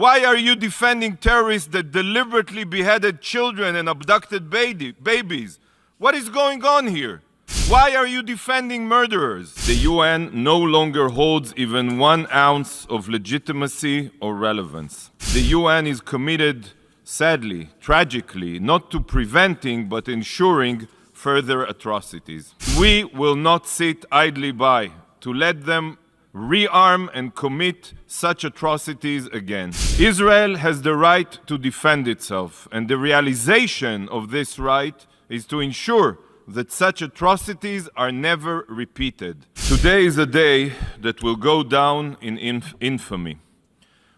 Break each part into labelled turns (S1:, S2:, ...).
S1: Why are you defending terrorists that deliberately beheaded children and abducted babies? What is going on here? Why are you defending murderers? The UN no longer holds even 1 ounce of legitimacy or relevance. The UN is committed, sadly, tragically, not to preventing but ensuring further atrocities. We will not sit idly by to let them rearm and commit such atrocities again. Israel has the right to defend itself, and the realization of this right is to ensure that such atrocities are never repeated. Today is a day that will go down in infamy.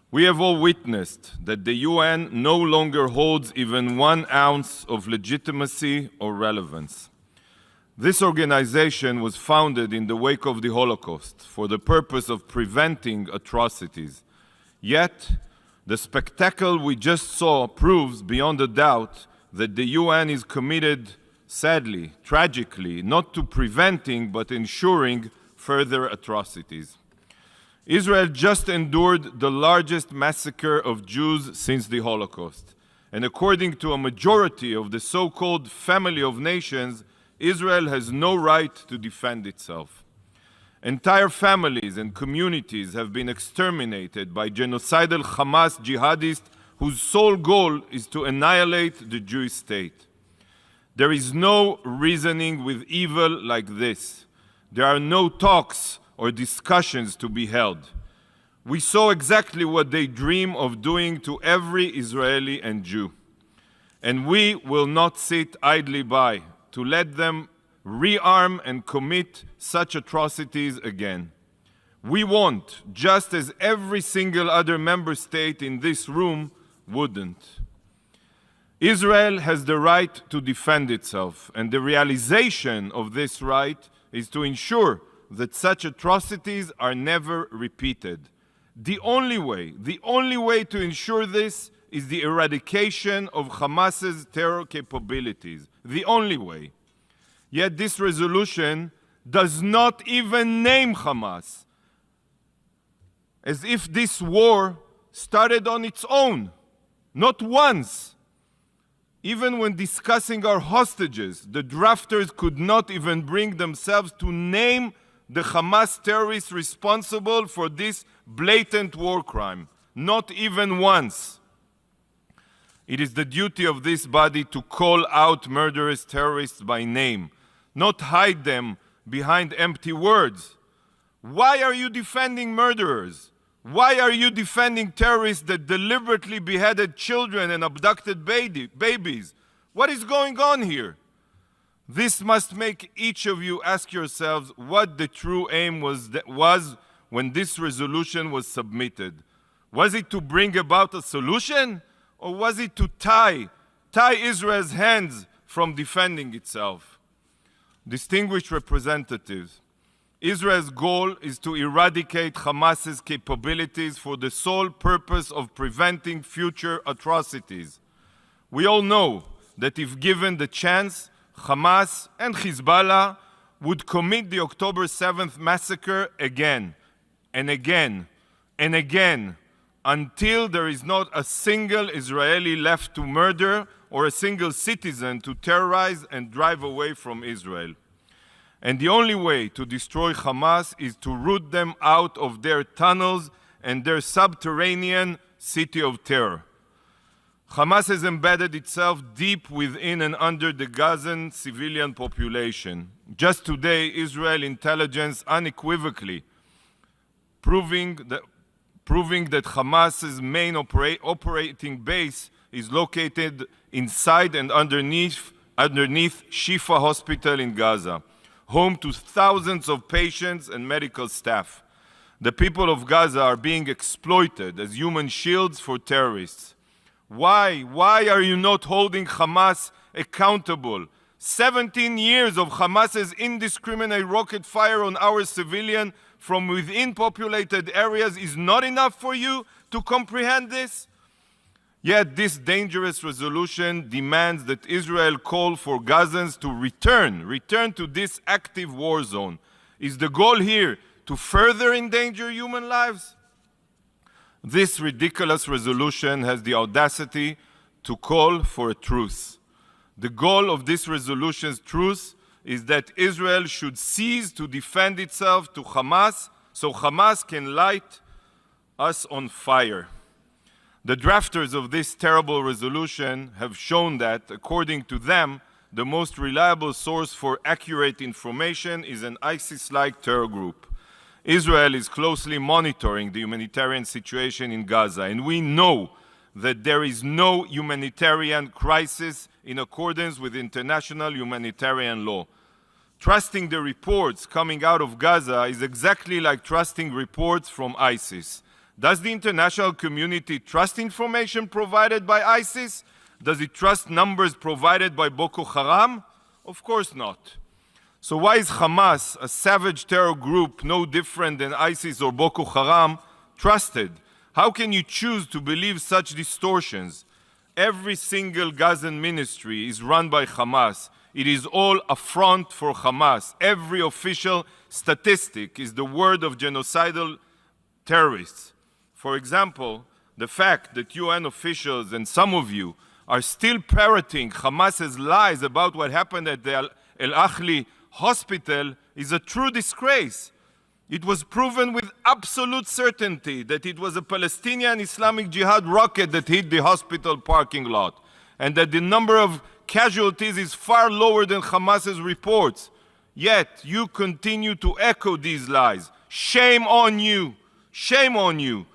S1: We have all witnessed that the UN no longer holds even 1 ounce of legitimacy or relevance. This organization was founded in the wake of the Holocaust for the purpose of preventing atrocities. Yet, the spectacle we just saw proves beyond a doubt that the UN is committed, sadly, tragically, not to preventing but ensuring further atrocities. Israel just endured the largest massacre of Jews since the Holocaust. And according to a majority of the so-called family of nations, Israel has no right to defend itself. Entire families and communities have been exterminated by genocidal Hamas jihadists whose sole goal is to annihilate the Jewish state. There is no reasoning with evil like this. There are no talks or discussions to be held. We saw exactly what they dream of doing to every Israeli and Jew. And we will not sit idly by to let them rearm and commit such atrocities again. We won't, just as every single other member state in this room wouldn't. Israel has the right to defend itself, and the realization of this right is to ensure that such atrocities are never repeated. The only way to ensure this is the eradication of Hamas's terror capabilities. The only way. Yet this resolution does not even name Hamas, as if this war started on its own. Not once. Even when discussing our hostages, the drafters could not even bring themselves to name the Hamas terrorists responsible for this blatant war crime. Not even once. It is the duty of this body to call out murderous terrorists by name, not hide them behind empty words. Why are you defending murderers? Why are you defending terrorists that deliberately beheaded children and abducted babies? What is going on here? This must make each of you ask yourselves what the true aim was when this resolution was submitted. Was it to bring about a solution? Or was it to tie Israel's hands from defending itself? Distinguished representatives, Israel's goal is to eradicate Hamas's capabilities for the sole purpose of preventing future atrocities. We all know that if given the chance, Hamas and Hezbollah would commit the October 7th massacre again and again and again, until there is not a single Israeli left to murder or a single citizen to terrorize and drive away from Israel. And the only way to destroy Hamas is to root them out of their tunnels and their subterranean city of terror. Hamas has embedded itself deep within and under the Gazan civilian population. Just today, Israel intelligence unequivocally proving that Hamas's main operating base is located inside and underneath Shifa Hospital in Gaza, home to thousands of patients and medical staff. The people of Gaza are being exploited as human shields for terrorists. Why are you not holding Hamas accountable? 17 years of Hamas's indiscriminate rocket fire on our civilian from within populated areas is not enough for you to comprehend this? Yet this dangerous resolution demands that Israel call for Gazans to return to this active war zone. Is the goal here to further endanger human lives? This ridiculous resolution has the audacity to call for a truce. The goal of this resolution's truce is that Israel should cease to defend itself to Hamas so Hamas can light us on fire. The drafters of this terrible resolution have shown that, according to them, the most reliable source for accurate information is an ISIS-like terror group. Israel is closely monitoring the humanitarian situation in Gaza, and we know that there is no humanitarian crisis in accordance with international humanitarian law. Trusting the reports coming out of Gaza is exactly like trusting reports from ISIS. Does the international community trust information provided by ISIS? Does it trust numbers provided by Boko Haram? Of course not. So why is Hamas, a savage terror group no different than ISIS or Boko Haram, trusted? How can you choose to believe such distortions? Every single Gazan ministry is run by Hamas. It is all a front for Hamas. Every official statistic is the word of genocidal terrorists. For example, the fact that UN officials and some of you are still parroting Hamas's lies about what happened at the Al-Ahli hospital is a true disgrace. It was proven with absolute certainty that it was a Palestinian Islamic Jihad rocket that hit the hospital parking lot, and that the number of casualties is far lower than Hamas's reports. Yet you continue to echo these lies. Shame on you. Shame on you.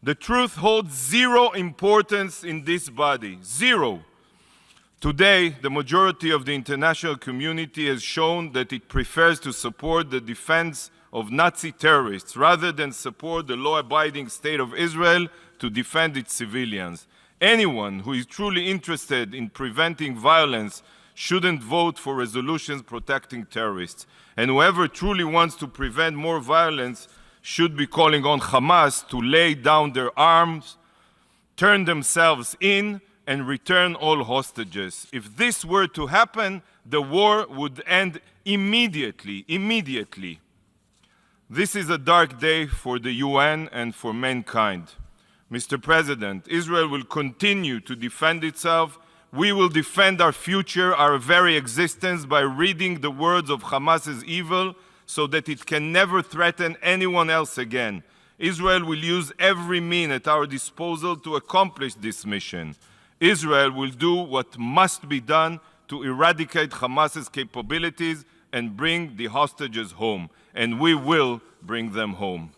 S1: The truth holds zero importance in this body. Zero. Today, the majority of the international community has shown that it prefers to support the defense of Nazi terrorists rather than support the law-abiding state of Israel to defend its civilians. Anyone who is truly interested in preventing violence shouldn't vote for resolutions protecting terrorists. And whoever truly wants to prevent more violence should be calling on Hamas to lay down their arms, turn themselves in, and return all hostages. If this were to happen, the war would end immediately. Immediately. This is a dark day for the UN and for mankind. Mr. President, Israel will continue to defend itself. We will defend our future, our very existence, by reading the words of Hamas's evil so that it can never threaten anyone else again. Israel will use every means at our disposal to accomplish this mission. Israel will do what must be done to eradicate Hamas's capabilities and bring the hostages home. And we will bring them home.